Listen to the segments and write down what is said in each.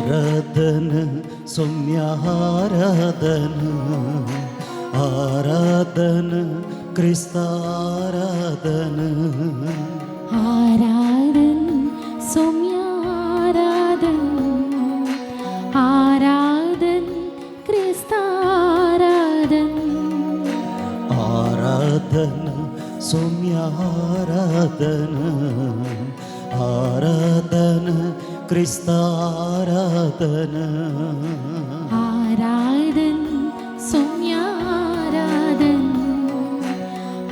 ആരാധന സൗമ്യാരാധന ആരാധന ക്രിസ്താരാധന ആരാധന സൗമ്യാരാധന ആരാധന ക്രിസ്താരാധന ആരാധന സൗമ്യാരാധന ആരാധന ക്രിസ്താരാധന ആരാധന സൗമ്യാരാധന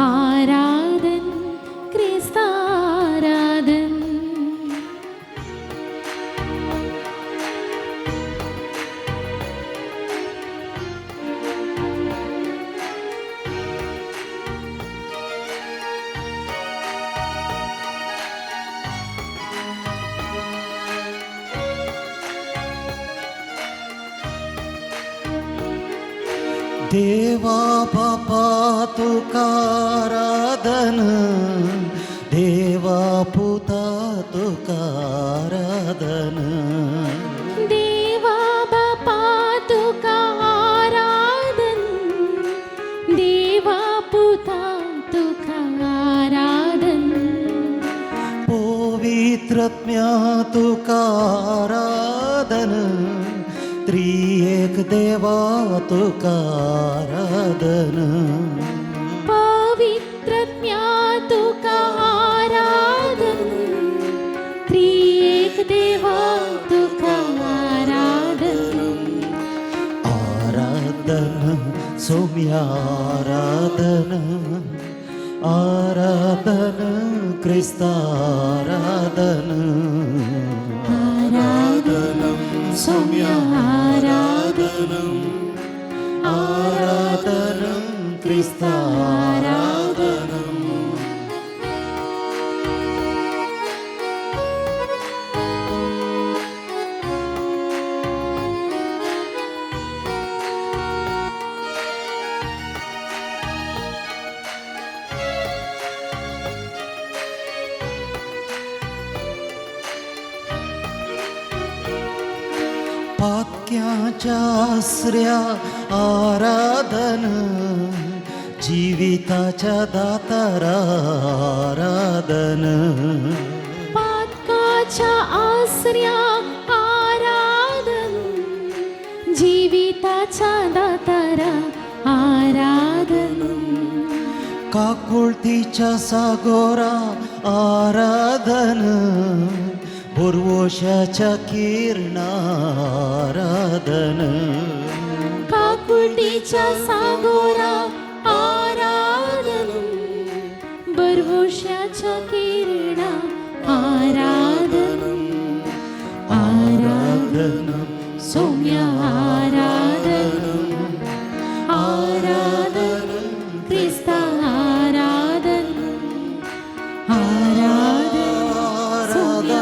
ആരാധന ക്രിസ്താരാധന देवा बापा तुकाराधन देवा पुता तुकाराधन देवा बापा तुका आराधन देवा पुता तुका आराधन पवित्रात्म्या तुकाराधन त्रिएक देवा तुकाराधन पवित्रात्म्या तुका आराधन त्रिएक देवा तुका आराधन आराधन सौम्याराधन आराधन क्रिस्ताराधन आराधनं सौम्याराधनं आराधनं क्रिस्ताराधनं वाक्याच्या आश्रया आराधन जीविताच्या दातारा आराधन वाक्याच्या आश्रया आराधन जीविताच्या दातारा आराधन काकुळतीच्या सागोरा आराधन पूर्वोषाच्या किरणाराधन काकुळतीच्या सागोरा आराधन बरवोशाच्या किरणा आराधन आराधन सौम्य आराधन आराधन क्रिस्ता आराधन आराधन सौम्य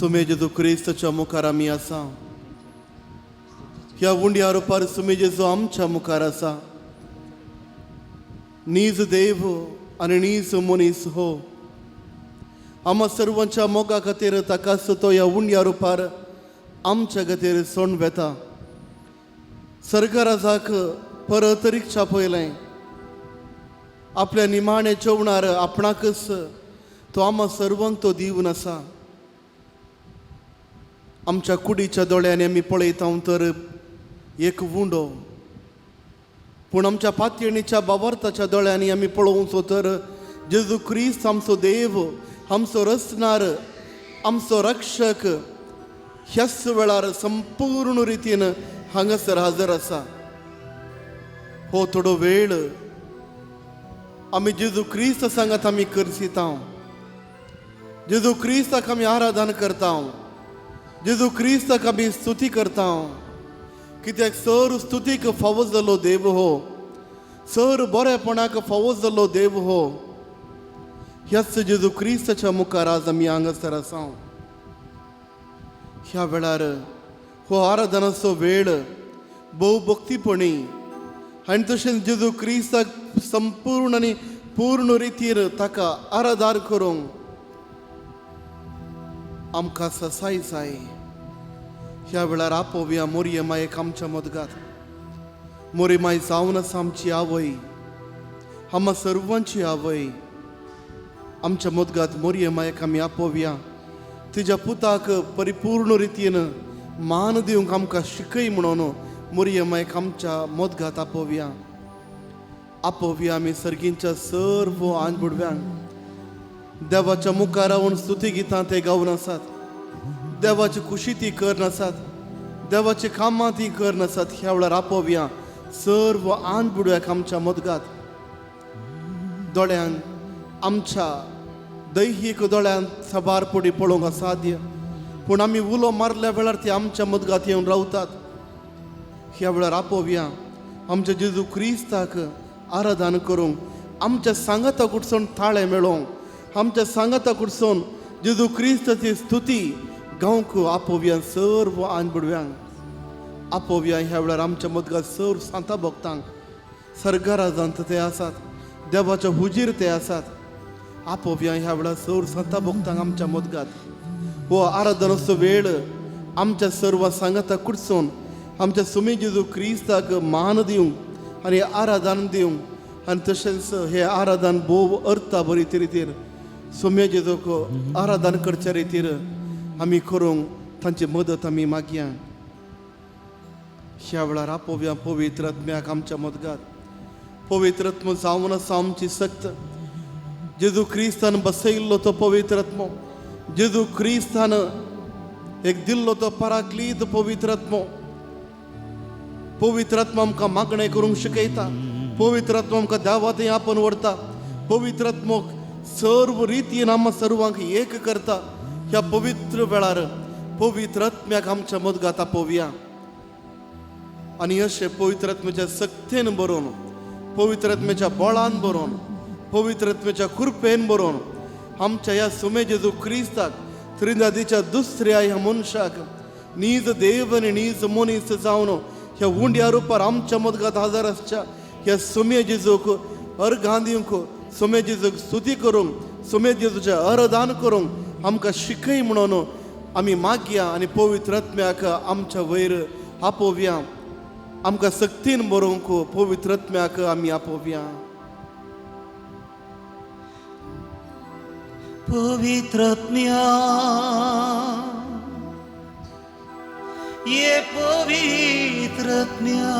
सुमे जेजू क्रिस्तच्या मुखार आमी आसा. ह्या उंड्या रुपार सुमे जेजू आमच्या मुखार आसा. नीज देव आनी नीज मनीस हो. आम्हा सर्वांच्या मोगा खातीर ताकाच तो ह्या उंड्या रुपार आमच्या खातीर सोण वेता. सर्गराजाक परतरीक्षा पयलें आपल्या निमाणे जेवणार आपणाकच तो आम्हा सर्वांक तो दिवन आसा. आमच्या कुडीच्या दोळ्यांनी आमी पळयता तर एक उंडो, पूण आमच्या पातयणीच्या बावार्थाच्या दोळ्यांनी आमी पळोवचो तर जेजू क्रिस्त आमचो देव, आमचो रचणार, आमचो रक्षक ह्याच वेळार संपूर्ण रितीन हांगासर हजर आसा. हो थोडो वेळ आमी जेजू क्रिस्त सांगात आमी करसिता. जेजू क्रिस्ताक आमी आराधन करता. जेजू क्रिस्ताक आमी स्तुती करता. कित्याक सर स्तुतीक फावो जालो देव हो. सर बरेपणाक फावो जालो देव हो. ह्याच जेजू क्रिस्ताच्या मुखार आज आमी हांगासर आसा. ह्या वेळार हो आराधनाचो वेळ भोव भक्तीपणी आनी तशेंच जेजू क्रिस्ताक संपूर्ण आनी पूर्ण रितीन ताका आराधन करूंक आमकां ससाय जाय. ह्या वेळार आपोवया मोरये मायेक आमच्या मदगात. मोरे माय जावन आसा आमची आवय, आम्हा सर्वांची आवय. आमच्या मदगात मोरये मायेक आमी आपोवया. तिच्या पुताक परिपूर्ण रितीन मान दिवंक आमकां शिकय म्हणून मोरये मायेक आमच्या मदगात आपोवया. आपोवया आमी सर्गींच्या सर्व आंजबुडव्यांक. देवाच्या मुखार रावन स्तुती गितां ते गावन आसात. देवाची खुशी ती करन आसात. देवाची कामां ती करन आसात. ह्या वेळार आपोवया सर्व आंजबुडव्याक आमच्या मदगात. दोळ्यांक आमच्या दैहिक दोळ्यांत सबारपडी पळोवंक असाध्य, पूण आमी उलो मारल्या वेळार ती आमच्या मदगात येवन रावतात. ह्या वेळार आपोवया आमच्या जेजू क्रिस्ताक आराधन करूंक, आमच्या सांगाता कडसून ताळे मेळोवंक, आमच्या सांगाता कडसून जेजू क्रिस्ताची स्तुती गावंक आपोवया सर्व आंजबुडव्यांक. आपोवया ह्या वेळार आमच्या मदगात सर्व सांता भक्तांक. सर्गराजांत ते आसात, देवाच्या हुजीर ते आसात. आपोवया ह्या वेळार सर्व सांता भक्तांक आमच्या मदगात. हो आराधनाचो वेळ आमच्या सर्व सांगाता कडसून आमच्या सुमे जेजू क्रिस्ताक मान दिवंक आनी आराधन दिवंक आनी तशेंच हे आराधन भोव अर्था बरी रितीन सुमे जेजूक आराधन करच्या रितीन आमी करूंक तांची मदत आमी मागया. ह्या वेळार आपोवया पवित्र आत्म्याक आमच्या मदगात. पवित्र आत्मो जावन आसा आमची सक्त. जेजू क्रिस्तान बसयल्लो तो पवित्र आत्मो, जेजू क्रिस्तान एक दिल्लो तो पराक्लीत पवित्र आत्मो. पवित्र आत्मा आमकां मागणें करूंक शिकयता. पवित्र आत्मा आमकां देवात आपण व्हरता. पवित्र आत्मो सर्व रितीन आम्हा सर्वांक एक करता. ह्या पवित्र वेळार पवित्र आत्म्याक आमच्या मदगात आपोवया. आनी अशें पवित्र आत्म्याच्या सक्तेन बरोवन, पवित्र आत्म्याच्या बळान बरोवन, पवित्र आत्म्याच्या कृपेन बरोवन आमच्या ह्या सुमे जेजू क्रिस्ताक त्रिनादीच्या दुसऱ्या ह्या मनशाक नीज देव आनी नीज मनीस जावन ह्या उंड्या रुपार आमच्या मदगात हजर आसच्या ह्या सुमे जेजूक अर्घां दिवंक, सुमे जेजूक स्तुती करूंक, सुमे जेजूचें आराधन करूंक आमकां शिकय म्हणून आमी मागया. आनी पवित्र आत्म्याक आमच्या वयर आपोवया. आमकां सक्तीन बरोवंक पवित्र आत्म्याक आमी आपोवया. पवित्र आत्म्या ये पवित्र आत्म्या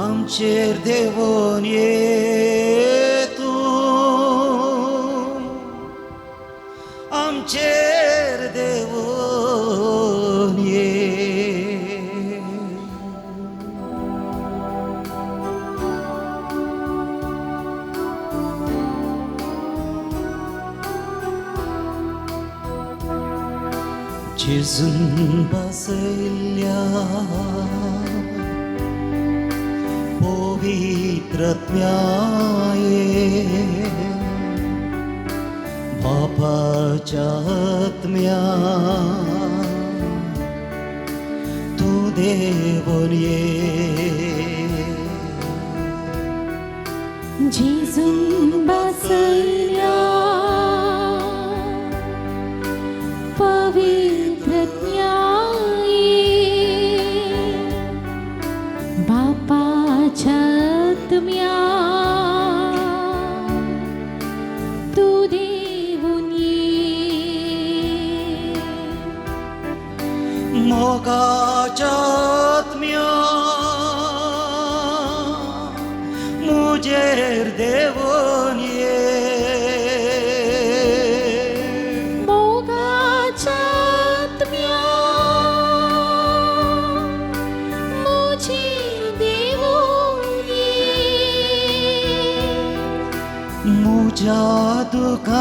आमचेर देवोन ये तू, आमचेर देवोन ये. जेजून बसयल्ल्या पवित्र आत्म्याये बाप बापाच्या आत्म्या तू देवून ये जेजून बसल्या पवित्रत्याई बापाच्या आत्म्या तू देवून ये मोगाच्या आत्म्या मुजेर देवून ये मोगाच्या आत्म्या मुझे देवून ये मुझ्या दुकांत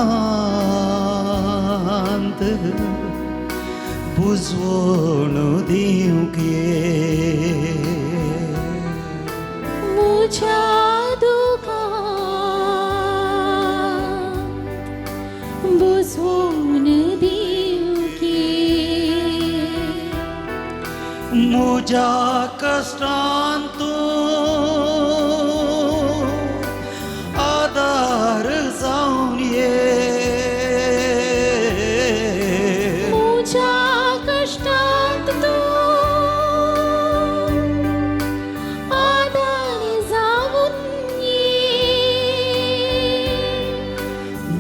बुजवून दिवंक ये मुझ्या बुजवून दिवंक ये मुझ्या कष्टांतून आधार जाऊन ये मुझ्या कष्टांत तू आधार जाऊन ये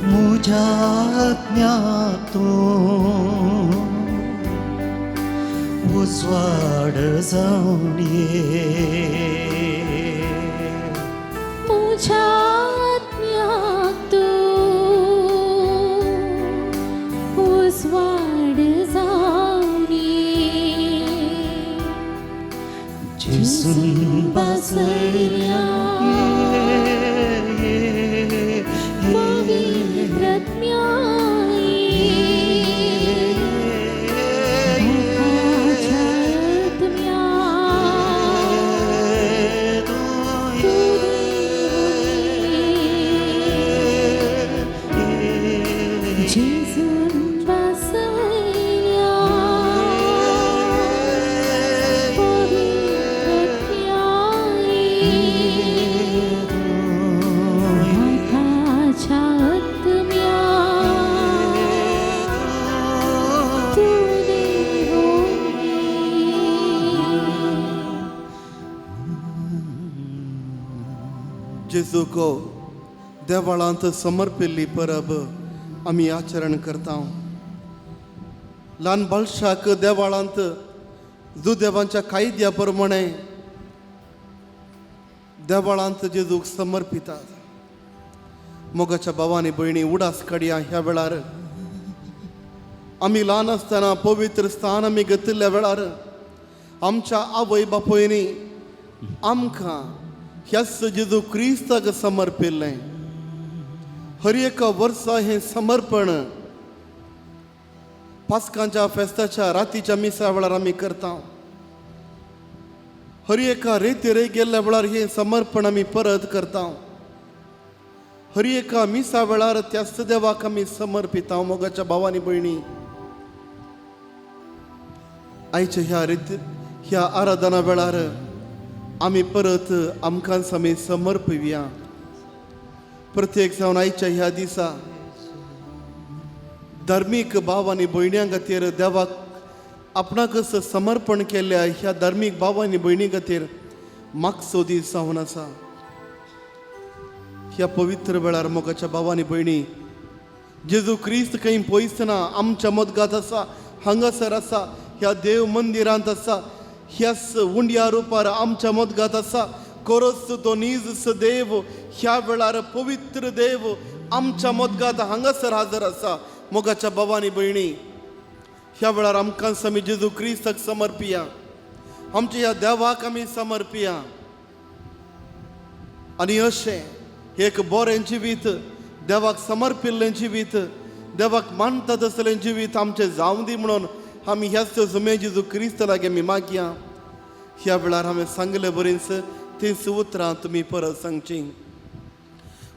मुझ्या आत्म्यातून उजवाड जाऊन ये मुझ्या आत्म्यातून उजवाड जाऊन ये जेजून बसल्या जेजूको देवळांत समर्पिल्ली परब आमी आचरण करता ल्हान बाळशाक देवळांत देवांच्या कायद्या प्रमाणे देवळांत जेजूक समर्पितात मोगाच्या भावांनी भयणी उडास काडया ह्या वेळार आमी ल्हान आसतना पवित्र स्थान आमी घेतिल्ल्या वेळार आमच्या आवय बापयनी आमकां ह्याच जेजू क्रिस्ताक समर्पिल्लें हर एका वर्सा हें समर्पण पास्कांच्या फेस्ताच्या रातीच्या मिसा वेळार आमी करता हर एका रेतीरे गेल्ल्या वेळार हें समर्पण आमी परत करता हर एका मिसा वेळार त्याच देवाक आमी समर्पिता मोगाच्या भावांनी भयणी आयच्या ह्या आराधना वेळार आमी परत आमकां आमी समर्पया प्रत्येक जावन आयच्या ह्या दिसा धार्मीक भाव आनी भयण्यां खातीर देवाक आपणाकच समर्पण केल्ल्या ह्या धार्मीक भाव आनी भयणी खातीर मागचो दीस जावन आसा ह्या पवित्र वेळार मोगाच्या भावांनी भयणी जेजू क्रिस्त खंय पयस ना आमच्या मदगांत आसा हांगासर आसा ह्या देव मंदिरांत आसा ह्याच उंड्या रुपार आमच्या मदगांत आसा कोरोस तो नीज देव ह्या वेळार पवित्र देव आमच्या मदगांत हांगासर हाजर आसा मोगाच्या भावांनी भयणी ह्या वेळार आमकां आमी जेजू क्रिस्ताक समर्पिया आमच्या ह्या देवाक आमी समर्पिया आनी अशें एक बरें जिवीत देवाक समर्पिल्लें जिवीत देवाक मानता तसलें जिवीत आमचें जावं दी म्हणून आमी ह्याच जुमे जेजू क्रिस्त लागीं आमी मागया ह्या वेळार हांवें सांगलें बरींच तीं उतरां तुमी परत सांगची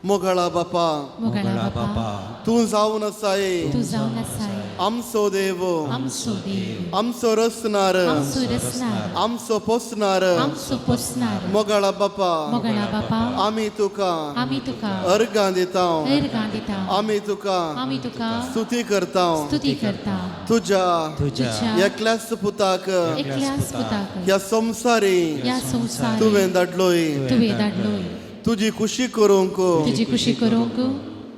मोगळा बापा मोगळा बापा तूं जावन आसाय तू जाऊन असाय आमचो देव आमचो देव आमचो रचणार आमचो रचणार आमचो पोसणार आमचो पोसणार मोगळा बापा मोगळा बापा आमी तुका आमी तुका अर्गां दिता अर्गां दिता आमी तुका आमी तुका स्तुती करता स्तुती करता तुझ्या तुझ्या एकल्याच पुताक एकल्याच पुताक ह्या संवसारी या संवसार तुवें धाडलोय तुवें धाडलोय तुजी खुशी करूंक तुजी खुशी करूंक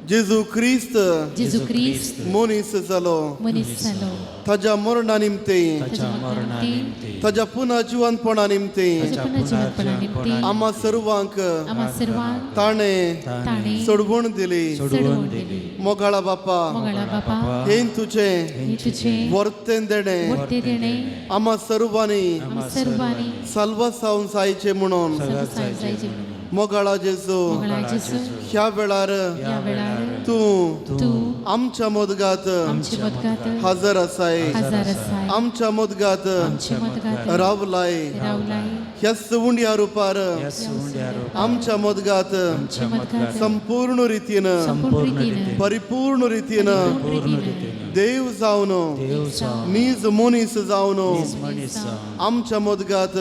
जेजू क्रिस्त जेजू क्रिस्त मनीस जालो मनीस जालो ताच्या मरणा निमते ताच्या मरणा निमती ताच्या पुन्हा जिवंतपणा निमते ताच्या पुन्हा जिवंतपणा निमती आम्हा सर्वांक आम्हा सर्वांक ताणें ताणें सोडवण दिली सोडवण दिली मोगाळा बापा मोगळा बापा हे तुझे हे तुझे वर्तें देणे मोठे देणे आम्हा सर्वांनी आम्हा सर्वांनी साल्वा सावन जायचे म्हणून सर्वसाय जायचे मोगाळा जेजू मोगळा जेजू ह्या वेळार या वेळार तूं तू आमच्या मदगात आमची मदगात हजर आसाय हजार आसाय आमच्या मदगात आमची मदगात रावलाय रावलाय ह्या सवुंड्या रुपार आमच्या मदगात आमची मदगात संपूर्ण रितीन संपूर्ण रीतीनं परिपूर्ण रितीन देव जावन नीज मनीस जावन आमच्या मदगात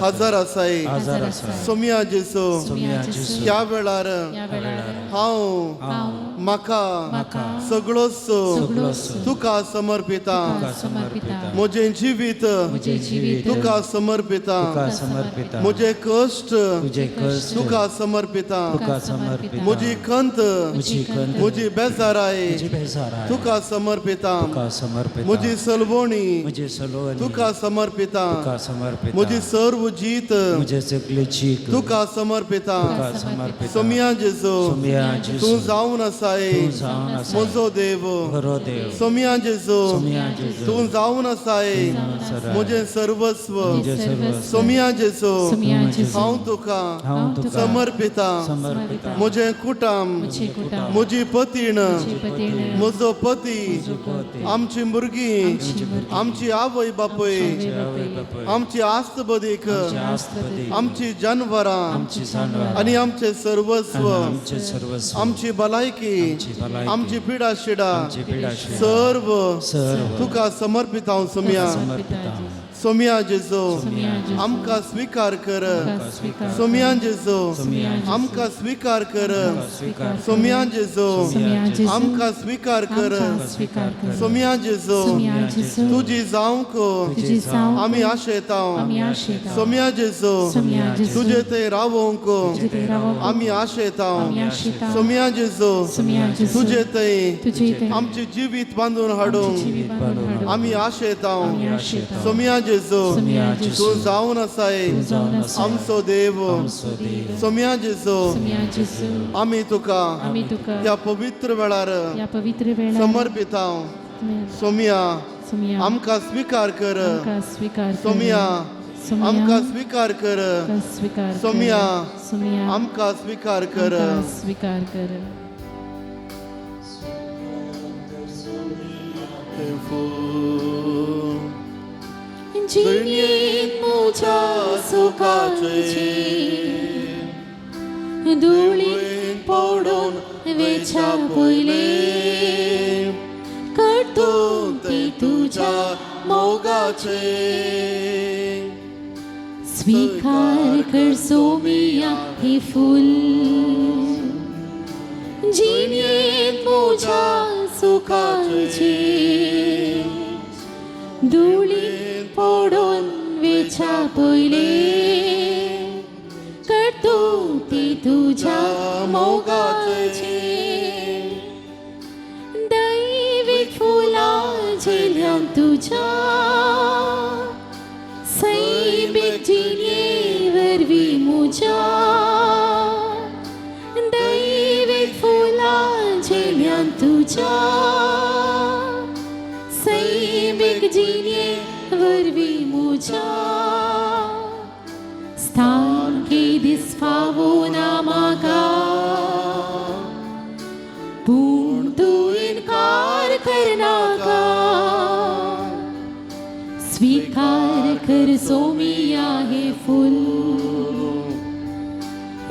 हजर आसाय हजार आसाय सोम्या जेसो सुमिया जेजू ह्या वेळार या वेळार हांव हांव म्हाका म्हाका सगळोच सगळोच तुका समर्पिता समर्पिता म्हजें जिवीत म्हजे जिवीत तुका समर्पिता समर्पिता म्हजे कश्ट तुझे कष्ट तुका समर्पिता तुका समर्पिता म्हजी खंत म्हजी खंत म्हजी बेजाराय तुझी बेजारा तुका समर्पिता तुका समर्पित म्हजी सलवणी मुझे सलोनी तुका समर्पिता तुका समर्पित म्हजी सर्व जीत मुझे सगळे चीक तुका समर्पिता तुका समर्पित सोम्या जेजू सोम्या तूं जेजू जावन आसाय तू जावन आसाय म्हजो देव बरो देव सोम्या जेजू सोम्या जेजू तूं जावन आसाय आसाय. म्हजें सर्वस्व मुझे सर्व सोम्या जेजू सुमिया जेजू हांव तुका हांव तुका समर्पिता समर्पित म्हजें कुटुंब म्हजे कुटुंब म्हजी पतीण म्हजे पतीण म्हजो पती आमची भुरगीं भुरगीं, आमची आवय बापूय आमची आस्त बदीक आमची जानवरां आमची जानवर आनी आमचे सर्वस्व आमचे सर्वस्व आमची भलायकी भलायकी, आमची पिडा शिडा आमची पिडा शिडा, सर्व सर्व तुका समर्पित हांव सोम्या समर्पिता सोम्या जेजू सोम्या जेजू आमकां स्वीकार कर स्वीकार सोम्या जेजू सोम्या जेजू आमकां स्वीकार कर स्वीकार सोम्या जेजू सोम्या जेजू आमकां स्वीकार कर आमकां स्वीकार कर सोम्या जेजू सोम्या जेजू तुजी जावंक तुजी जाव आमी आशेता आमी आशेता सोम्या जेजू सोम्या जेजू तुजे थंय रावोंक तुजे थंय रावोंक आमी आशेता आमी आशेता सोम्या जेजू सोम्या जेजू तुजे थंय तुजे थंय आमचे जिवीत बांदून हाडूंक जिवीत बांदून हाडूंक आमी आशेता आमी आशेता सोम्या जेजू सोम्या तूं जेजू जावन आसाय जावन आसाय आमचो देव सोम्या जेजू सोम्या जेजू आमी तुका आमी तुका ह्या पवित्र वेळार या पवित्र वेळार समर्पिता सोम्या सोम्या आमकां स्वीकार कर आमकां स्वीकार कर सोम्या सोम्या आमकां स्वीकार कर आमकां स्वीकार कर सोम्या सोम्या आमकां स्वीकार कर आमकां स्वीकार कर जिणेंत म्हज्या सुखाची धुळी पडून वेच्या पयले करतो ती तुझ्या मोगाचे स्वीकार कर सोमिया हे फूल जिणेंत म्हज्या सुखाची धुळी पडून वेच्या पयले करतो ती तुझ्या मोगाची दैवीक फुलां झेल्यान तुझ्या सैमीक जिणे वरवीं म्हज्या दैवीक फुलां झेल्यान तुझ्या सैमीक जिणे वरवीं म्हज्या स्थान केदीस फावोना म्हाका पूण तूं इन्कार करनाका स्वीकार कर सोमिया हे फूल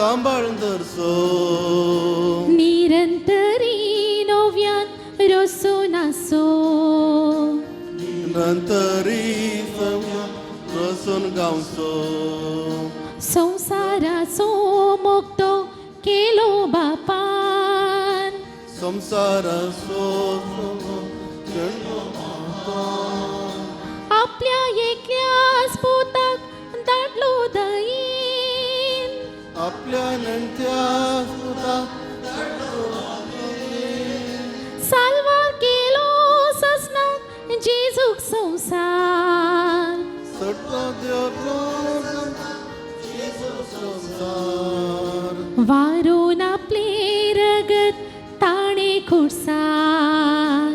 सांभाळून धरसो निरंतरी नव्यान रोसो नासो नंतरी रसून गावसो संसाराचो मोगतो केलो बापान संसार सो आपल्या एकल्याच पुताक धाडलो दयेन आपल्या नंत्या सुता साल्वार केलो ससनाक जेजूक संसार सटलो देवलो संसार वारून आपले रगत ताणे खुर्सार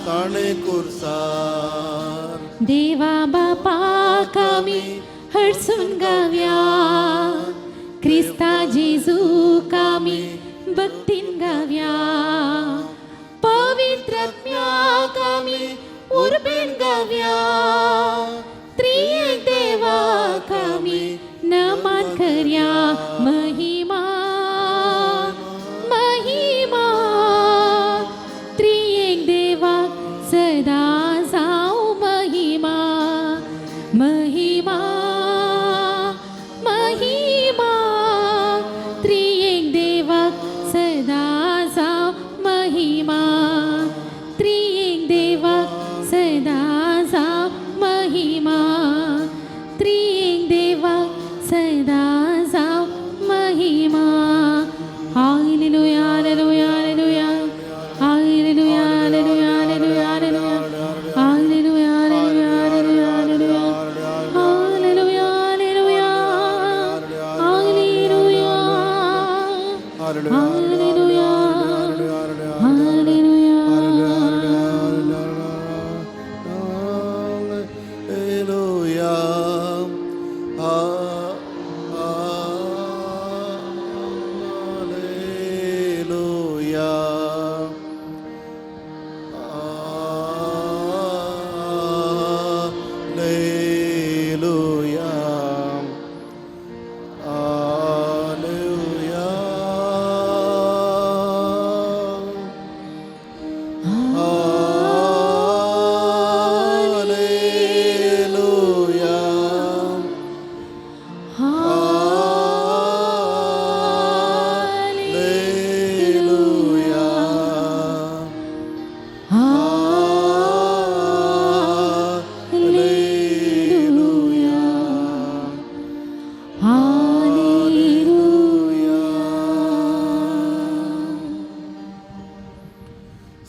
ताणे कुरसार देवा बापाक आमी हरसून गावया क्रिस्ता जेजूक आमी भक्तीन गावया पवित्रात्म्याक आमी उर्बेन गावया त्रिएक देवाक आमी नमन करया महिमा महिमा त्रिएक देवाक सदा जाऊ महिमा महिमा महिमा त्रिएक देवाक सदा जाऊ महिमा त्रिएक देवाक सदा जाऊ महिमा त्रिएक देवाक सदा जाऊ महिमा हालेलुया हालेलुया हालेलुया हालेलुया हालेलुया हालेलुया हालेलुया हालेलुया हालेलुया हालेलुया हालेलुया हालेलुया हालेलुया हालेलुया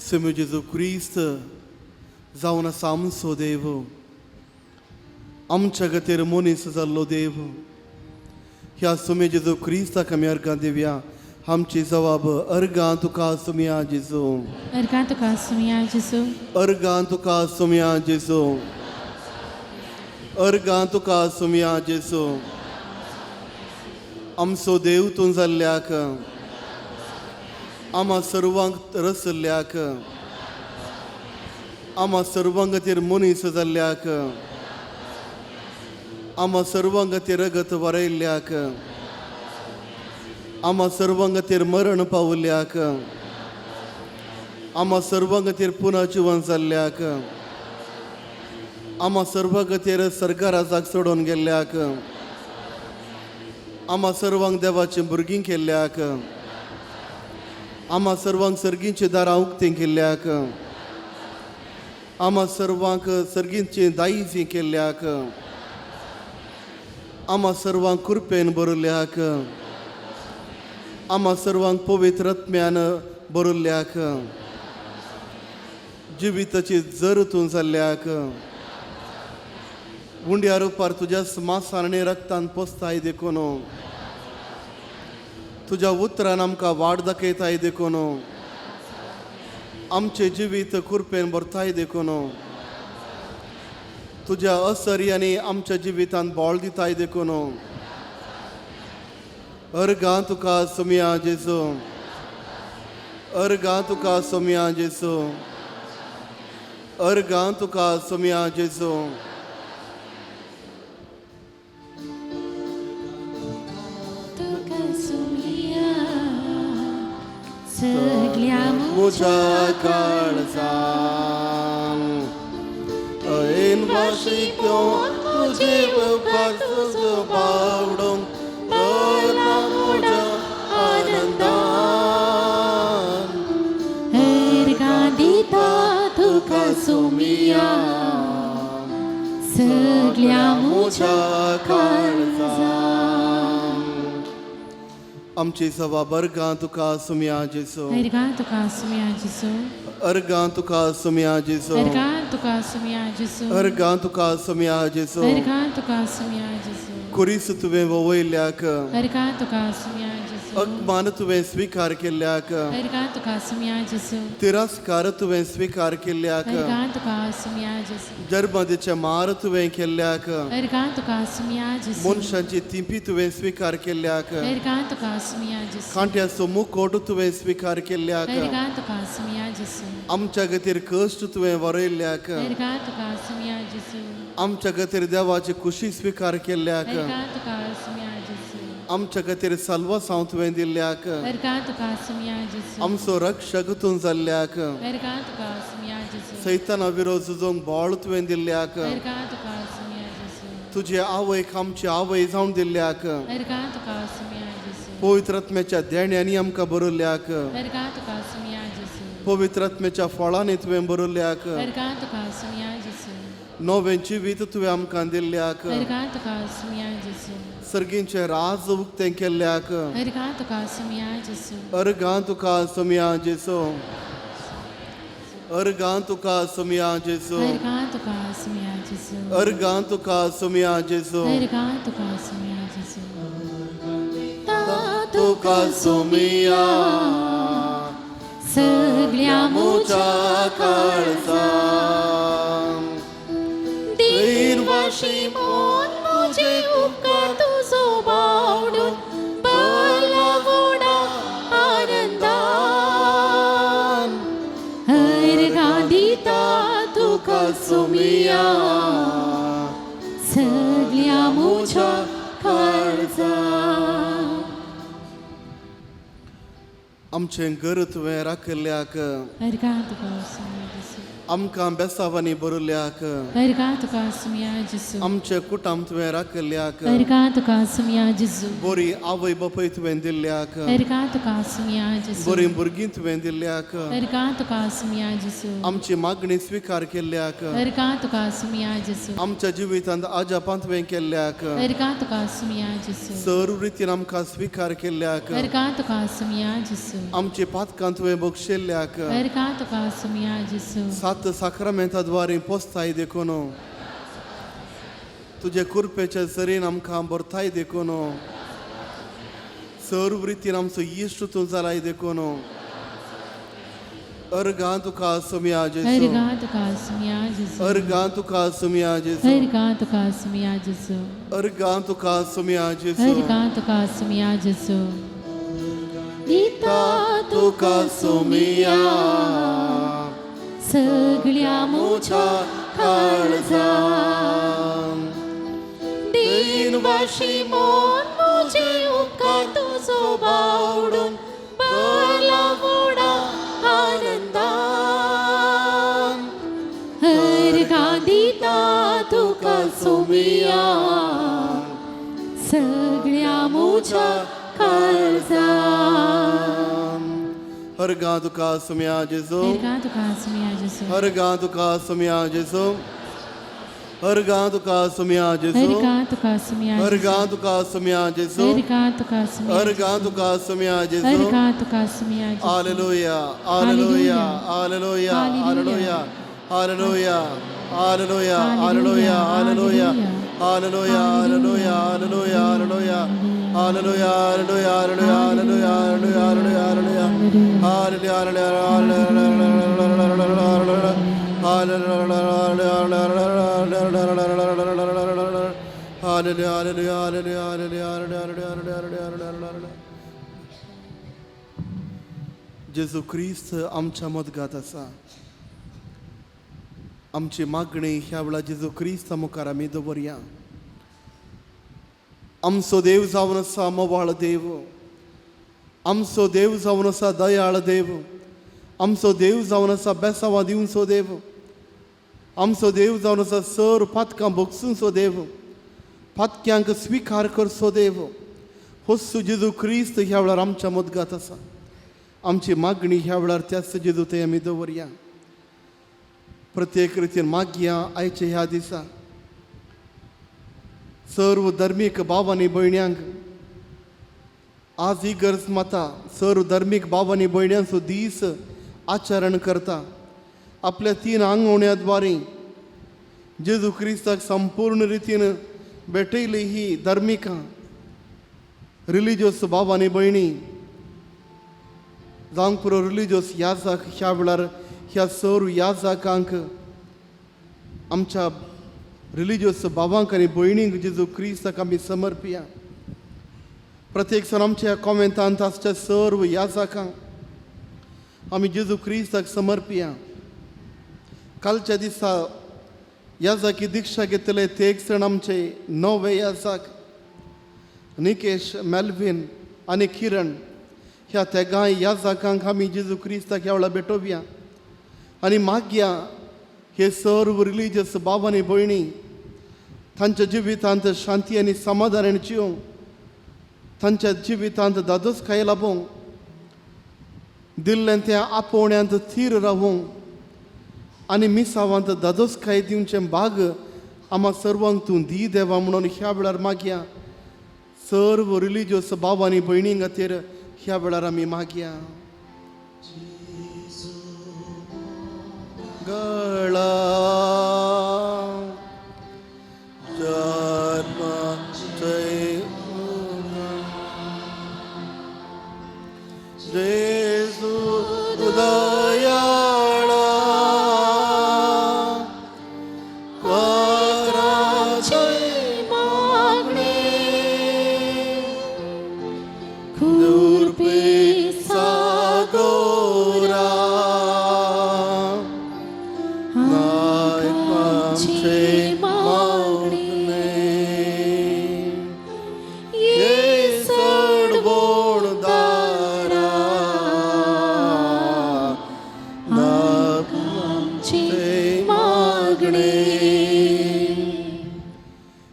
Senhor Jesus Cristo, जाऊन आसा आमचो देव आमच्या गतेर मनीस जाल्लो देव ह्या सुमे जेजू क्रिस्ताक आमी अर्गां दिवया आमची जबाब अर्गां तुका सुमया जेजू अर्गां तुका सुमया जेजू अर्गां तुका सुमया जेजू अर्गां तुका सुमया जेजू आमचो देव तूं जाल्ल्याक आम्हा सर्वांक रसल्ल्याक आम्हा सर्वांक खातीर मनीस जाल्ल्याक आम्हा सर्वांक खातीर रगत वरयल्ल्याक आम्हा सर्वांक खातीर मरण पावल्ल्याक आम्हा सर्वांक खातीर पुन्हा जिवन जाल्ल्याक आम्हा सर्वांक खातीर सर्गा राजाक सोडून गेल्ल्याक आम्हा सर्वांक देवाची भुरगीं केल्ल्याक आम्हा सर्वांक सर्गींची दारां उक्तीं केल्ल्याक आम्हा सर्वांक सर्गींची दायीजी केल्ल्याक आम्हा सर्वांक कृपेन बरयल्याक आम्हा सर्वांक पवित्र आत्म्यान बरयल्ल्याक जिविताची जर तूं जाल्ल्याक उंड्या रुपार तुज्या मांसान आनी रक्तान पोसताय देखून तुज्या उतरान आमकां वाट दाखयताय देखून आमचे जिवीत कृपेन भरताय देखून तुज्या असर्यानी आमच्या जिवितांत बोळ दिताय देखून अर्गां तुका सुमया जेजू अर्गां तुका सुमया जेजू अर्गां तुका सुमया जेजू सगळ्या मुझा काळजाम ऐन वाशी कोण तुझे तुझो बावडोंग बला मुझा आनंदान गादीता तुका सुमिया सगळ्या मुझा काळजाम आमची सभा बरगां तुका सुम्या जेसो Ergan tuka sumia Jesu. अर्गां तुका सुम्या जेसो Ergan tuka sumia Jesu. अर्गां तुका सुम्या जेसो Ergan tuka sumia Jesu. कुरीस तुवें ववयल्याक Ergan tuka sumia Jesu. अगमान तुवें स्वीकार केल्ल्याक Ergan tuka sumia Jesu. तिरस्कार तुवें स्वीकार केल्ल्याक Ergan tuka sumia Jesu. जरमदीचे मार तुवें केल्ल्याक Ergan tuka sumia Jesu. मनशांची तिंपी तुवें स्वीकार केल्ल्याक Ergan tuka sumia Jesu. खांट्याचो मुकोट तुवें स्वीकार केल्ल्याक Ergan tuka sumia Jesu. आमच्या गतीर कश्ट तुवें वरयल्ल्याक Ergan tuka sumia Jesu. आमच्या गतीर देवाची खुशी स्वीकार केल्ल्याक Ergan tuka sumia Jesu. आमच्या गतीर साल्वासांव तुवें दिल्ल्याक Ergan tuka sumia Jesu. आमचो रक्षक तूं जाल्ल्याक Ergan tuka sumia Jesu. सैताना विरोध झुजोंक बळ तुवें दिल्ल्याक Ergan tuka sumia Jesu. तुजे आवयक आमची आवय जावन दिल्ल्याक Ergan tuka sumia Jesu. पवित्र आत्म्याच्या देण्यांनी आमकां बरोवल्याक Ergan tuka sumia Jesu. पवित्र आत्म्याच्या फळांनी तुवें बरोवल्याक Ergan tuka sumia Jesu. नवें जिवीत तुवें आमकां दिल्ल्याक Ergan tuka sumia Jesu. सर्गींचे राज उक्तें केल्ल्याक Ergan tuka sumia Jesu. अर्गां तुका सुम्या जेसो अर्गां तुका सुम्या जेसो Ergan tuka sumia Jesu. अर्गां तुका सुम्या जेसो Ergan tuka sumia Jesu. तुका सुम्या सगळ्या मुझा काळजाम दिनवाशी मन मुझे उपकार तुझो बावडून बलवडा आनंदान हरगा दिता तुका सुमिया सगळ्या मुझ्या काळजाम आमचें घर तुवें राखल्याक हरगा तुका सुमिया जेसू आमकां बेसावांनी बरोवल्याक हरगा तुका सुमिया जेसू आमचें कुटुंब तुवें राखल्याक हरगा तुका सुमिया जेसू बरी आवय बापूय तुवें दिल्ल्याक हरगा तुका सुमिया जेसू बरी भुरगीं तुवें दिल्ल्याक हरगा तुका सुमिया जेसू आमची मागणी स्वीकार केल्ल्याक हरगा तुका सुमिया जेसू आमच्या जिवितांत आजापां तुवें केल्ल्याक हरगा तुका सुमिया जेसू सर्व रितीन आमकां स्वीकार केल्ल्याक हरगा तुका सुमिया जेसू आमची पातकां तुवें बक्षिल्ल्याक हरगा तुका सुमिया जेसू 7 साक्रामेंताद्वारे पोसताय देखून तुजे कुरपेच्या जरीन आमकां बरताय देखून सर्व रितीन आमचो इश्ट तूं जालाय देखून अर्गां तुका सुम्या जेसू हरगा तुका सुमिया जेसू अर्गां तुका सुम्या जेसू हरगा तुका सुमिया जेसू अर्गां तुका सुम्या जेसू हरगा तुका सुमिया जेसू दिता तुका सुम्या सगळ्या मुझा काळजाम दिनवाशी मन मुझे उपकार तुझो बावडून बलवडा आनंदान हरगा दिता तुका सुमिया सगळ्या मुझ्या काळजाम अर्गां तुका सुम्या जेसू हरगा तुका सुमिया जेसू अर्गां तुका सुम्या जेसू अर्गां तुका सुम्या जेसू हरगा तुका सुमिया अर्गां तुका सुम्या जेसू हरगा तुका सुमिया अर्गां तुका सुम्या जेसू हरगा तुका सुमिया हालेलुया हालेलुया हालेलुया हालेलुया हालेलुया हालेलुया हालेलुया हालेलुया हालेलुया हालेलुया हालेलुया हालेलुया हालेलुया हालेलुया हालेलुया हालेलुया जेजू ख्रिस्त आमच्या मदगात आसा आमची मागणी ह्या वेळा जेजू ख्रिस्त मुखार आमी दवरया आमचो देव जावन आसा मोवाळ देव आमचो देव जावन आसा दयाळ देव, आमचो देव जावन आसा बेसांवां दिवचो देव, आमचो देव जावन आसा सर पातकां भोगसूचो देव, पातक्यांक स्विकार करचो देव. होस्सू जेजू क्रिस्त ह्या वेळार आमच्या मदगात आसा. आमची मागणी ह्या वेळार त्याच जेजू थंय आमी दवरया. प्रत्येक रितीन मागया आयचे ह्या दिसा सर्व धर्मीक भावांनी भयण्यांक आज ही गरज माता सर्व धर्मीक भावांनी भयण्यांचो दीस आचरण करता. आपल्या 3 आंगवण्याद्वारे जेजू क्रिस्ताक संपूर्ण रितीन भेटयली ही धर्मिकां रिलिजियस भावांनी भयणी जावंक पुरो रिलिजियस याजाक ह्या वेळार ह्या सर्व याजाकांक आमच्या रिलिजियस भावांक आनी भयणींक जेजू क्रिस्ताक आमी समर्पिया. प्रत्येक सण आमच्या कॉमेंतांत आसच्या सर्व याजाकांक आमी जेजू क्रिस्ताक समर्पिया. कालच्या दिसा याजाकी दिक्षा घेतले ते एक सण आमचे 9वे याजाक निकेश, मेल्विन आनी किरण ह्या तेगांय याजाकांक आमी जेजू क्रिस्ताक ह्या वेळार भेटोवया आनी मागया हे सर्व रिलिजियस भाव आनी भयणी तांच्या जिवितांत शांती आनी समाधान जिवंक, तांच्या जिवितांत दादोसकाय लाभोवंक, दिल्लें त्या आपोवण्यांत थीर रावूंक आनी मिसावांत दादोसकाय दिवचें भाग आम्हा सर्वांक तूं दी देवा म्हणून ह्या वेळार मागया. सर्व रिलिजियस भाव आनी भयणी खातीर ह्या वेळार आमी मागया. गळा जेजू दयाळा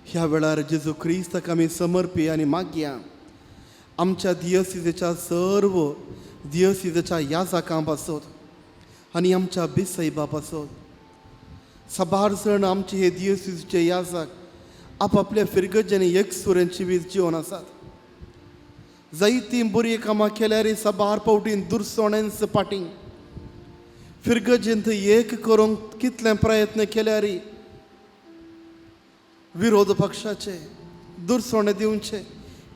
ह्या वेळार जेजू क्रिस्ताक आमी समर्पी आनी मागया. आमच्या दियसिजेच्या सर्व दियसिजेच्या याजाकां पासत आनी आमच्या बिसाईबा पासत सबार जण आमचे हे दियसिजेचे याजाक आपआपल्या फिरगज्यांनी एक सुऱ्यांची वीज जिवन आसात. जायतीं बरीं कामां केल्यार सबार पावटीन दुरसोणेंच पाटीं फिरगजेंत एक करूंक कितले प्रयत्न केल्यार विरोध पक्षाचे दुरसोणे दिवचे,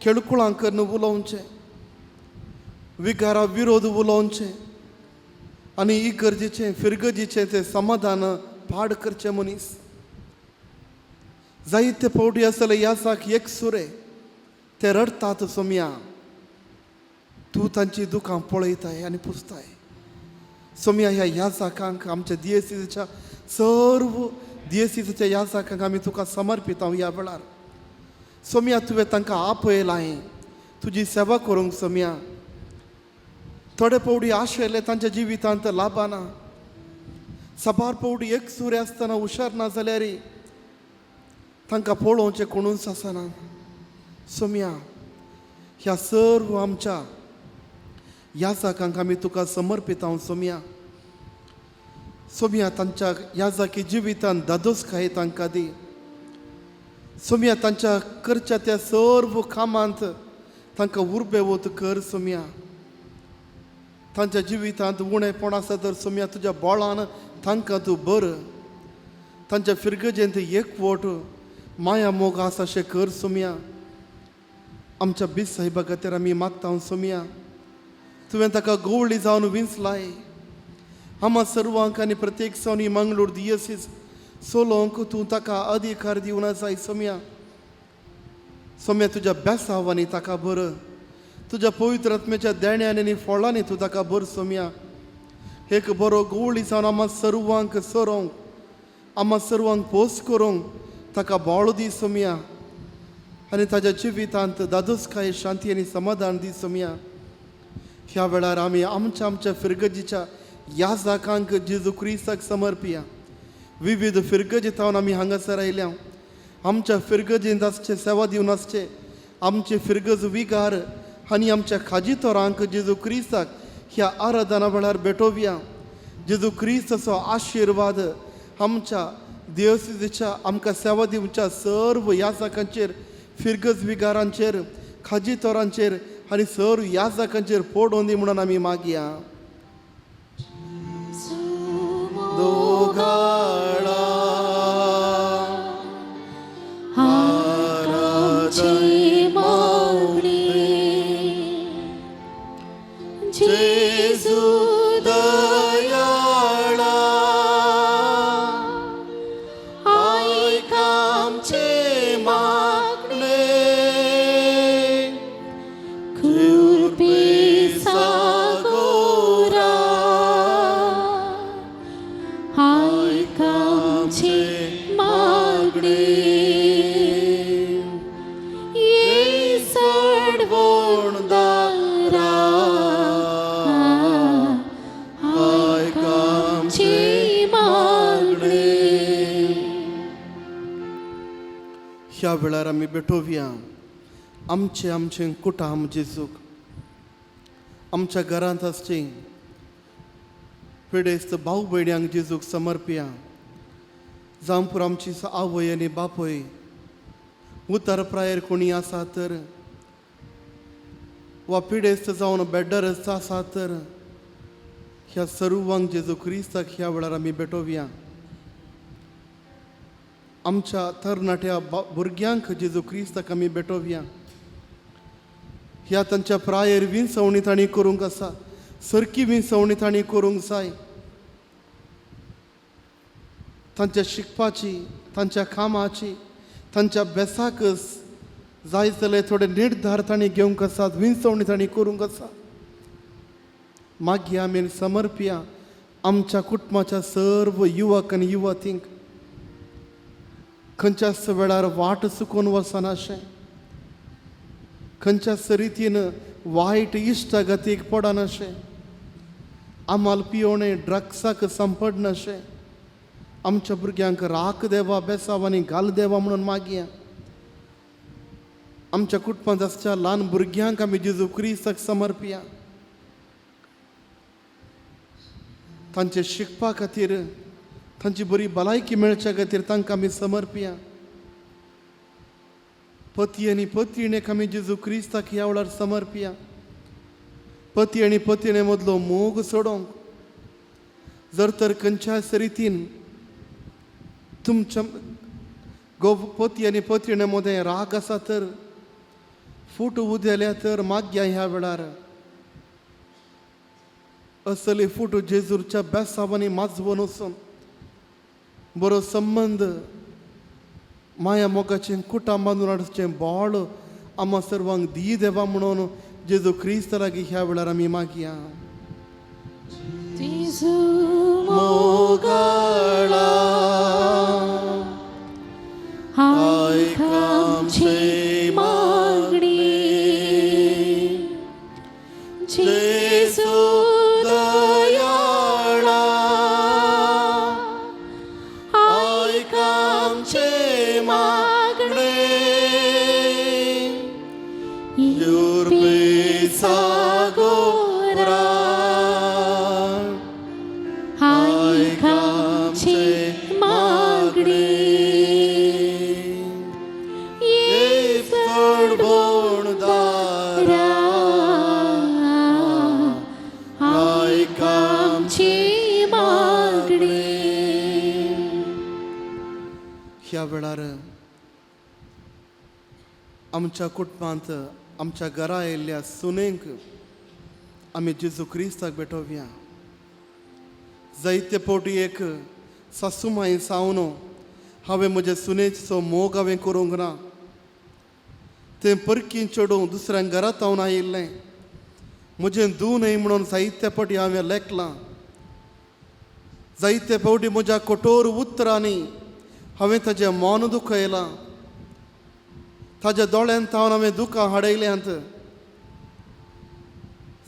खेळकुळांक उलोवचे, विकारा विरोध उलोवचे आनी इगर्जेचें फिरगजीचें तें समाधान पाड करचें मनीस. जायते फावटी आसले यासाक एक सुरे ते रडतात सोम्या. तूं तांची दुकां पळयताय आनी पुसताय. सोम्या ह्या याजाकांक आमच्या दियेसीच्या सर्व दियेसीच्या याजाकांक आमी तुका समर्पिता ह्या वेळार. सोम्या तुवें तांकां आपयलाय तुजी सेवा करूंक. सोम्या थोडे पावटी आशेले तांच्या जिवितांत लाभना. सबार पावटी एक सुरे आसतना हुशार ना जाल्यार तांकां पळोवचें कोणूच आसना. सोम्या ह्या सर्व आमच्या याजाकांक आमी तुका समर्पिता. सोम्या सोम्या तांच्या याजाकी जिवितांत दादोसकाय तांकां दी. सोम्या तांच्या करच्या त्या सर्व कामांत तांकां उर्बेवत कर. सोम्या तांच्या जिवितांत उणेपण आसा तर सोम्या तुज्या बोळान तांकां तूं बर. तांच्या फिरगजेंत एकवट माया मोग आसा अशें कर. सोम्या आमच्या बीस साहिबा खातीर आमी मागता. सोम्या तुवें ताका गवळी जावन विंचलाय. आम्हा सर्वांक आनी प्रत्येक सोनी मंगळूर दियसीस सोलोवंक तूं ताका अधिकार दिवन आसाय. सोम्या सोम्या तुज्या बेसांवांनी ताका बर. तुज्या पवित्र आत्म्याच्या देण्यान आनी फळांनी तूं ताका बर. सोम्या एक बरो गवळी जावन आम्हा सर्वांक सरोंक आम्हा सर्वांक पोस करूंक ताका बोळ दी. सोम्या आनी ताज्या जिवितांत दादोसकाय शांती आनी समाधान दी. सोम्या ह्या वेळार आमी आमच्या फिरगजीच्या ह्या जागांक जेजू क्रिस्ताक समर्पिया. विविध फिरगजी जावन आमी हांगासर आयल्या. आमच्या फिरगजींत आसचे सेवा दिवन आसचे आमचे फिरगज विगार आनी आमच्या खाजी तोरांक जेजू क्रिस्ताक ह्या आराधना वेळार भेटोवया. जेजू क्रिस्ताचो आशिर्वाद आमच्या दिवसीच्या आमकां सेवा दिवच्या सर्व ह्या जागांचेर फिरगज विगारांचेर खाजी तोरांचेर आनी सर्व ह्या जागांचेर पडोवन दी म्हणून आमी मागया. दोगाळा जेजू दयाळा ऐक आमचे मागणे. कृपे सागोरा ऐक आमचे मागणे. ये सडवणदारा ऐक आमचे मागणे. ह्या वेळार आमी भेटोवया आमचे कुटाम जेजूक. आमच्या घरांत आसचे पिडेस्त भाऊ भयण्यांक जेजूक समर्पिया. जावं आमची आवय आनी बापय उतर प्रायर कोणी आसा तर वा पिडेस्त जावन बेड्डार आसा तर ह्या सर्वांक जेजू क्रिस्ताक ह्या वेळार आमी भेटोवया. आमच्या तरणाट्या भुरग्यांक जेजू क्रिस्ताक आमी भेटोवया. ह्या तांच्या प्रायर विंसवणी तांणी करूंक आसा. सरकी विंसवणी तांणी करूंक जाय. तांच्या शिकपाची तांच्या कामाची तांच्या बेसाक जाय जाल्यार थोडे निर्धार तांणी घेवंक आसात. विंसवणी तांणी करूंक आसा. मागीर आमी समर्पिया आमच्या कुटुंबाच्या सर्व युवक आनी युवतींक. खंयच्याच वेळार वाट चुकोवन वचनाशें. खंयच्याच रितीन वायट इश्टागतीक पडनाशें. आमाल पियोवणें ड्रग्साक संपडनाशें. आमच्या भुरग्यांक राख देवा बेसावांनी घाल देवा म्हणून मागया. आमच्या कुटुंबांत आसच्या ल्हान भुरग्यांक आमी जेजू क्रिस्ताक समर्पिया. तांचे शिकपा खातीर तांची बरी भलायकी मेळच्या खातीर तांकां आमी समर्पिया. पती आनी पत्नीक आमी जेजू क्रिस्ताक ह्या वेळार समर्पिया. पती आनी पत्नी मदलो मोग सोडोवंक. जर तर खंयच्याच रितीन तुमच्या पती आनी पत्नी मदें राग आसा तर फूट उदेल्या तर मागया ह्या वेळार असले फूट जेजूच्या बेसावांनी माजवून वचून बरो संबंध माया मोगाचें कुटाम बांदून हाडचें बोळ आम्हा सर्वांक दी देवा म्हणून जेजू क्रिस्त लागीं ह्या वेळार आमी मागया. मोगाळा ऐक आमचे मागणे. जेजू दयाळा ऐक आमचे मागणे. युर्बे सागोरा ऐक आमचे मागणे. ये सडवणदारा ऐक आमचे मागणे. ह्या वेळार आमच्या कुटुंबांत आमच्या घरा येयल्ल्या सुनेक आमी जेजू क्रिस्ताक भेटोवया. जायते फावटी एक सासूमाई सावन हांवें म्हज्या सुनेचो मोग हांवें करूंक ना. तें परकी चेडूं दुसऱ्या घरांत हांव आयिल्लें. म्हजें धूव न्हय म्हणून जायते फावटी हांवें लेखलां. जायते फावटी म्हज्या कठोर उतरांनी हांवें ताचें मन दुखयलां. ताच्या दोळ्यांत हांवें दुखां हाडयल्यांत.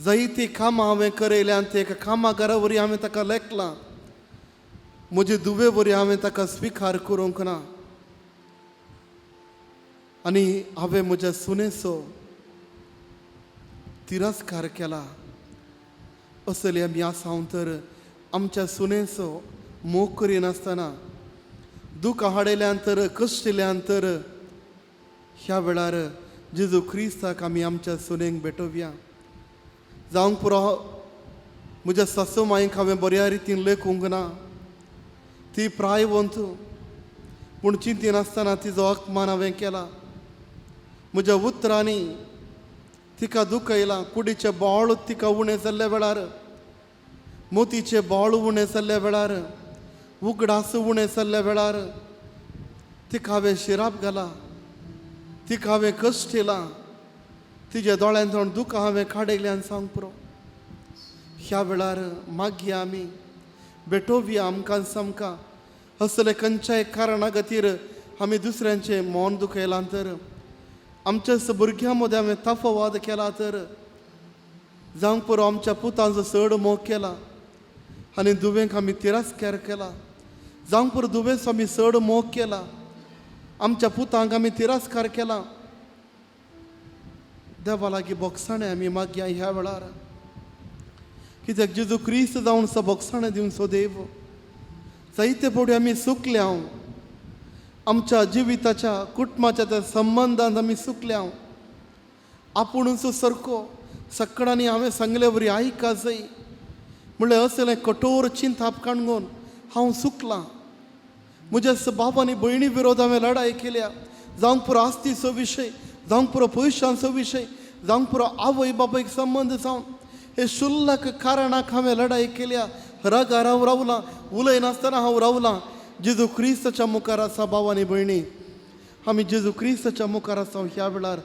जायती कामां हांवें करयल्यां आनी ते कामागारा वरी हांवें ताका लेखलां. म्हजे दुवे वरी हांवें ताका स्विकार करूंक ना. आनी हांवें म्हज्या सुनेचो तिरस्कार केला. असले आमी आसांव तर आमच्या सुनेचो मोग करिनासतना दूख हाडयल्यान तर कश्टल्यान तर ह्या वेळार जेजू क्रिस्ताक आमी आमच्या सुनेक भेटोवया. जावंक पुरो म्हज्या सासू मांयक हांवें बऱ्या रितीन लेखूंक ना. ती प्रायवंत पूण चिंतिनासतना तिजो अपमान हांवें केला. म्हज्या उतरांनी तिका दुखयलां. कुडीचें बोळ तिका उणें जाल्ल्या वेळार, मोतीचें बोळ उणें जाल्ल्या वेळार, उगडास उणें जाल्ल्या वेळार तिका हांवें शिराप घाला. तिका हांवें कश्ट केलां. तिच्या दोळ्यांतल्यान दुख हांवें काडयल्यान सांग पुरो. ह्या वेळार मागया आमी भेटोवया आमकां सामका. असले खंयच्याय कारणा खातीर आमी दुसऱ्यांचें मन दुखयलां तर, आमच्या भुरग्यां मदें हांवें ताफवाद केला तर, जावंक पुरो आमच्या पुतांचो चड मोग केला आनी दुवेंक आमी तिरस्कार केला. जावंक पुरो दुवेचो आमी चड मोग केला, आमच्या पुतांक आमी तिरस्कार केला. देवा लागीं बोगसाणें आमी मागया ह्या वेळार. कित्याक जेजू क्रिस्त जावन बोगसाणें दिवचो देव. जायते फावटी आमी चुकल्या. आमच्या जिविताच्या कुटुंबाच्या त्या संबंधांत आमी चुकल्या. आपुणूच सारको सकाळांनी हांवें सांगले वरी आयका जाय म्हणल्यार असलें कठोर चिंत आपकाणगोन हांव चुकलां. म्हज्या बाबांनी भयणी विरोध हांवें लढाई केल्या. जावंक पुरो आस्तीचो विशय, जावंक पुरो पयशांचो विशय, जावंक पुरो आवय बापायक संबंद जावन हे शुल्लक कारणाक हांवें लढाई केल्या. रागार हांव रावलां, उलयनासतना हांव रावलां. जेजू क्रिस्ताच्या मुखार आसा भावांनी भयणी, आमी जेजू क्रिस्ताच्या मुखार आसा. ह्या वेळार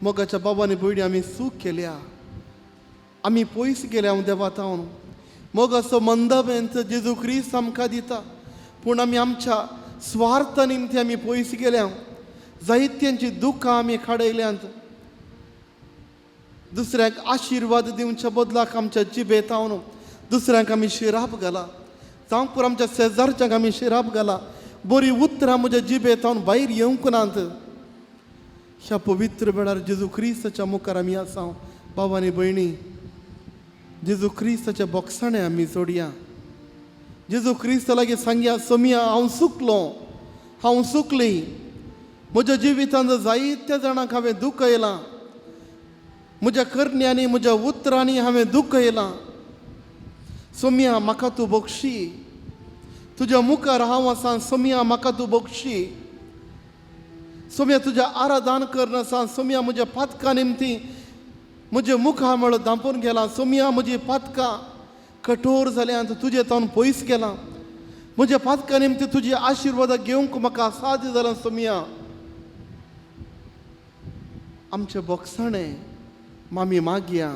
मोगाच्या बाबांनी भयणी आमी चूक केल्या, आमी पयस गेल्या देवातावन. मोगाचो मंदबेंत जेजू क्रिस्त आमकां दिता, पूण आमी आमच्या स्वार्था निमती आमी पयस गेल्या. जायत्यांची दुखां आमी काडयल्यांत. दुसऱ्याक आशिर्वाद दिवच्या बदलाक आमच्या जिबेतावन दुसऱ्यांक आमी शिराप घाला. जावंक पुरो आमच्या शेजारच्यांक आमी शिराप घाला. बरी उतरां म्हज्या जिबेतावन भायर येवंक नात. ह्या पवित्र वेळार जेजू क्रिस्ताच्या मुखार आमी आसा. बाबांनी भयणी, जेजू क्रिस्ताच्या बोगसाणें आमी जोडया. जेजू क्रिस्ता लागीं सांगया, सोमिया हांव चुकलो, हांव चुकली. म्हज्या जिवितांत जायत्या जाणांक हांवें दुखयलां. म्हज्या करण्यांनी म्हज्या उतरांनी हांवें दुखयलां. सोमिया म्हाका तूं बक्षी. तुज्या मुखार हांव आसा. सोमिया म्हाका तूं बक्षी. सोमिया तुज्या आराधन करना आसा. सोमिया म्हज्या पातकां निमती म्हजे मुखार म्हळ्यार धांपून गेलां. सोमिया म्हजी पातकां कठोर जाल्यांत तुजे तावन पयस गेलां. म्हज्या पातकां निमती तुजी आशिर्वाद घेवंक म्हाका साध्य जालां. सोमिया आमचें बोगसाणें आमी मागया.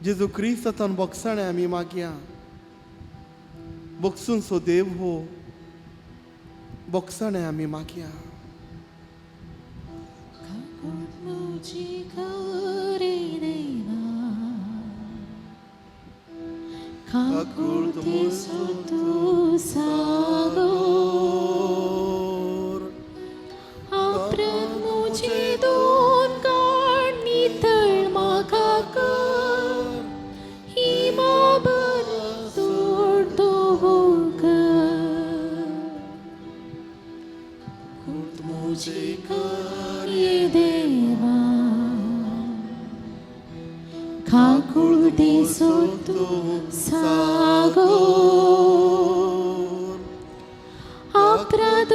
जेजू क्रिस्तान बोगसाणें आमी मागया. बोगसूनचो देव हो, बोगसाणें आमी मागया. अपराध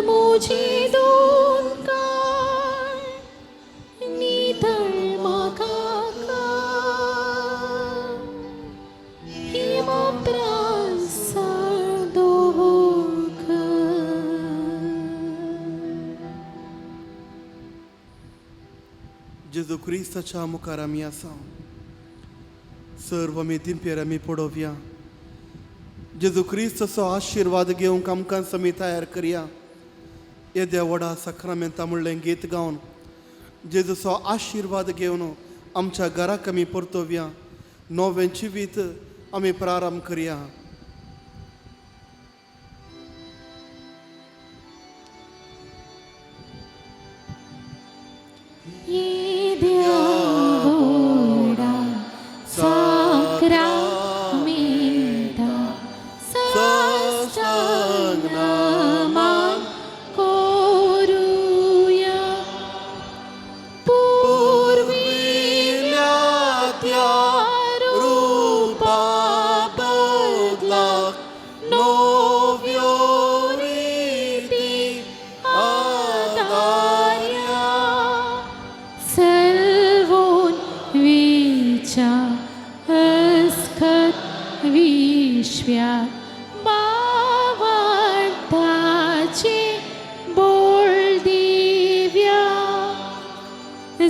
मुझे दोन काळ नितळ म्हाका जेजू क्रिस्ताच्या मुखार आमी आसा. सर्व आमी दिंपेर आमी पडोवया. जेजू क्रिस्ताचो आशिर्वाद घेवंक आमकां आमी तयार करया. येद्या व्हडा सक्रामेंता म्हणलें गीत गावन जेजूचो आशिर्वाद घेवन आमच्या घराक आमी परतोवया. नोवें जिवीत आमी प्रारंभ करुया. Idiavoda sacramenta sastagnamam coruia purvilatya rupa badlak novioriti adarya Selvon vicha askat vishvya bavartache boldivya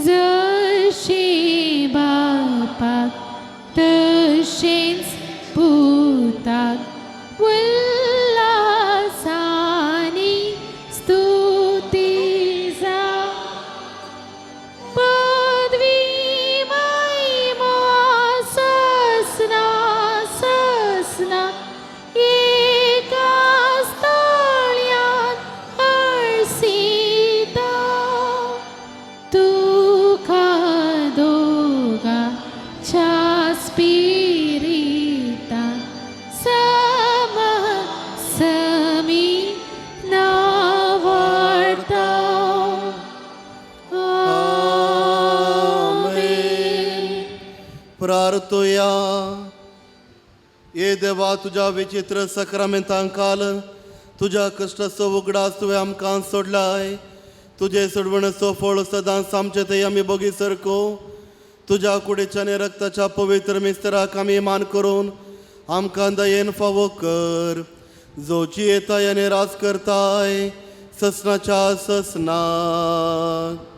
zashi bapak tashins putak willasani stutiza Padvi Mahima Sasna Sasna Ekastalyan Arsita Tukadoga Chaspirita Sama Sami Navarta Amen. प्रार्थोया. ये देवा तुझ्या विचित्र सक्रामेंतांकाल तुझ्या कष्टाचो उगडास तुवें आमकां सोडलाय. तुझे सोडवणेचो फळ सदांच आमचे थंय आमी बगी सरको. तुझ्या कुडीच्या आनी रक्ताच्या पवित्र मिस्त्राक आमी मान करून आमकां दयेन फावो कर. जो जियेताय आनी रास करताय ससनाच्या ससनाक.